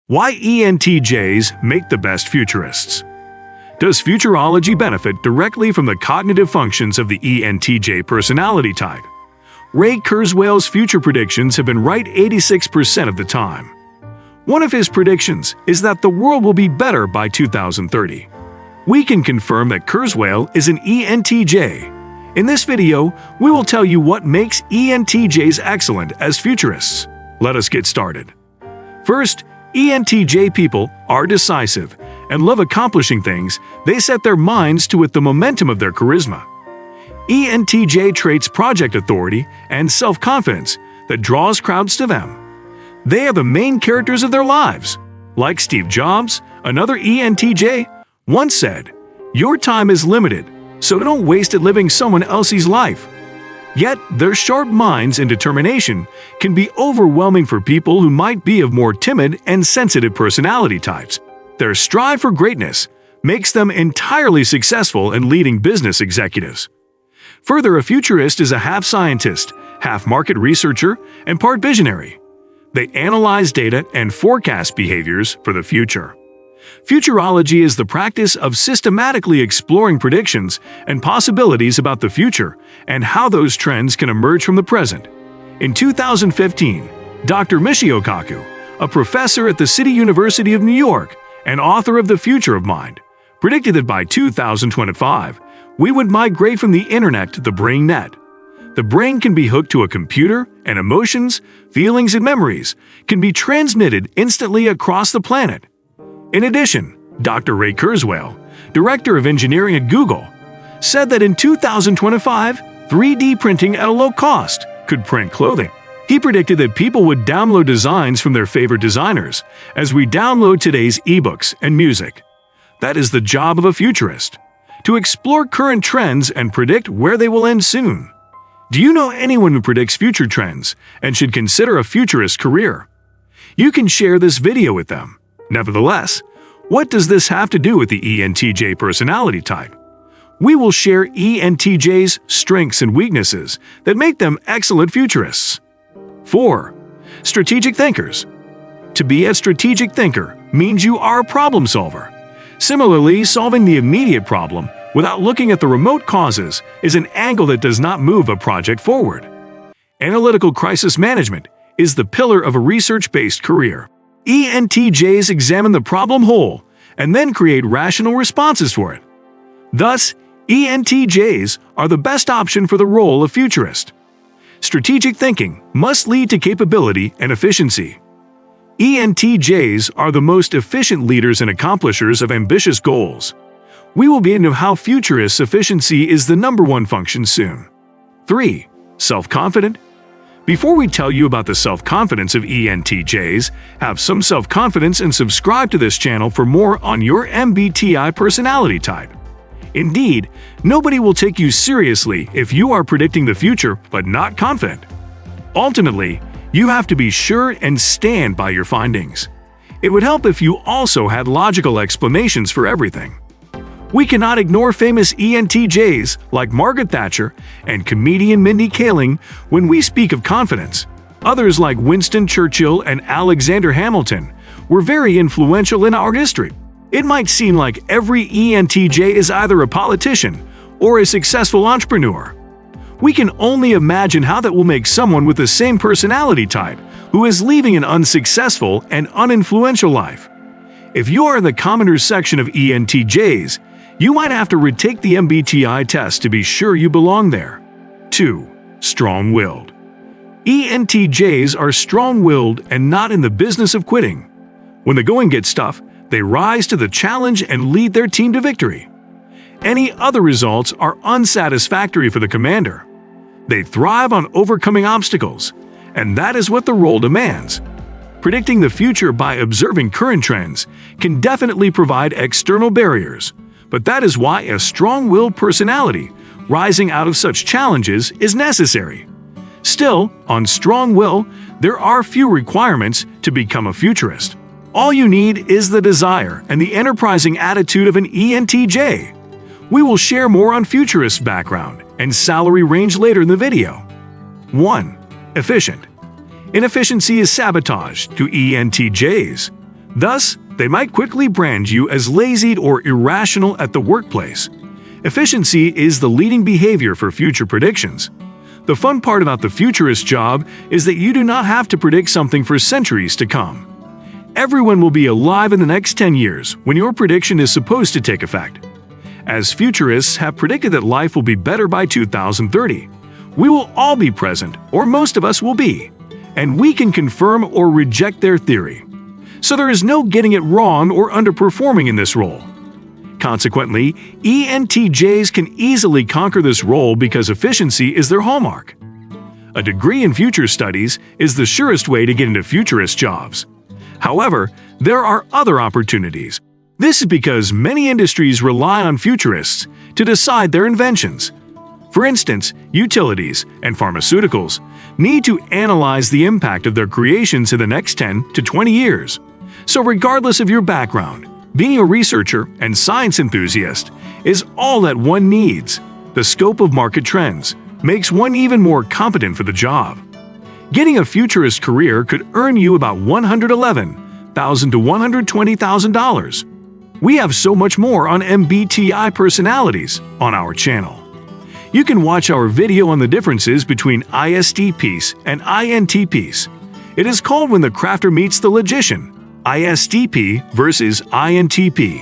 Why ENTJs make the best futurists. Does Futurology benefit directly from the cognitive functions of the ENTJ personality type? Ray Kurzweil's future predictions have been right 86% of the time. One of his predictions is that the world will be better by 2030. We can confirm that Kurzweil is an ENTJ. In this video, we will tell you what makes ENTJs excellent as futurists. Let us get started. First, ENTJ people are decisive and love accomplishing things they set their minds to with the momentum of their charisma. ENTJ traits project authority and self-confidence that draws crowds to them. They are the main characters of their lives. Like Steve Jobs, another ENTJ, once said, "Your time is limited, so don't waste it living someone else's life." Yet, their sharp minds and determination can be overwhelming for people who might be of more timid and sensitive personality types. Their strive for greatness makes them entirely successful in leading business executives. Further, a futurist is a half scientist, half market researcher, and part visionary. They analyze data and forecast behaviors for the future. Futurology is the practice of systematically exploring predictions and possibilities about the future and how those trends can emerge from the present. In 2015, Dr. Michio Kaku, a professor at the City University of New York and author of The Future of Mind, predicted that by 2025, we would migrate from the internet to the brain net. The brain can be hooked to a computer, and emotions, feelings, and memories can be transmitted instantly across the planet. In addition, Dr. Ray Kurzweil, director of engineering at Google, said that in 2025, 3D printing at a low cost could print clothing. He predicted that people would download designs from their favorite designers, as we download today's ebooks and music. That is the job of a futurist, to explore current trends and predict where they will end soon. Do you know anyone who predicts future trends and should consider a futurist career? You can share this video with them. Nevertheless, what does this have to do with the ENTJ personality type? We will share ENTJ's strengths and weaknesses that make them excellent futurists. 4. Strategic thinkers. To be a strategic thinker means you are a problem solver. Similarly, solving the immediate problem without looking at the remote causes is an angle that does not move a project forward. Analytical crisis management is the pillar of a research-based career. ENTJs examine the problem whole and then create rational responses for it. Thus, ENTJs are the best option for the role of futurist. Strategic thinking must lead to capability and efficiency. ENTJs are the most efficient leaders and accomplishers of ambitious goals. We will get into how futurist efficiency is the #1 function soon. 3. Self-confident. Before we tell you about the self-confidence of ENTJs, have some self-confidence and subscribe to this channel for more on your MBTI personality type. Indeed, nobody will take you seriously if you are predicting the future but not confident. Ultimately, you have to be sure and stand by your findings. It would help if you also had logical explanations for everything. We cannot ignore famous ENTJs like Margaret Thatcher and comedian Mindy Kaling when we speak of confidence. Others like Winston Churchill and Alexander Hamilton were very influential in our history. It might seem like every ENTJ is either a politician or a successful entrepreneur. We can only imagine how that will make someone with the same personality type who is leading an unsuccessful and uninfluential life. If you are in the commoners section of ENTJs, you might have to retake the MBTI test to be sure you belong there. 2. Strong-willed. ENTJs are strong-willed and not in the business of quitting. When the going gets tough, they rise to the challenge and lead their team to victory. Any other results are unsatisfactory for the commander. They thrive on overcoming obstacles, and that is what the role demands. Predicting the future by observing current trends can definitely provide external barriers, but that is why a strong-willed personality rising out of such challenges is necessary. Still, on strong will, there are few requirements to become a futurist. All you need is the desire and the enterprising attitude of an ENTJ. We will share more on futurist background and salary range later in the video. 1. Efficient. Inefficiency is sabotage to ENTJs. Thus, they might quickly brand you as lazy or irrational at the workplace. Efficiency is the leading behavior for future predictions. The fun part about the futurist job is that you do not have to predict something for centuries to come. Everyone will be alive in the next 10 years when your prediction is supposed to take effect. As futurists have predicted that life will be better by 2030, we will all be present, or most of us will be, and we can confirm or reject their theory. So there is no getting it wrong or underperforming in this role. Consequently, ENTJs can easily conquer this role because efficiency is their hallmark. A degree in future studies is the surest way to get into futurist jobs. However, there are other opportunities. This is because many industries rely on futurists to decide their inventions. For instance, utilities and pharmaceuticals need to analyze the impact of their creations in the next 10 to 20 years. So regardless of your background, being a researcher and science enthusiast is all that one needs. The scope of market trends makes one even more competent for the job. Getting a futurist career could earn you about $111,000 to $120,000. We have so much more on MBTI personalities on our channel. You can watch our video on the differences between ISTPs and INTPs. It is called When the Crafter Meets the Logician, ISTP versus INTP.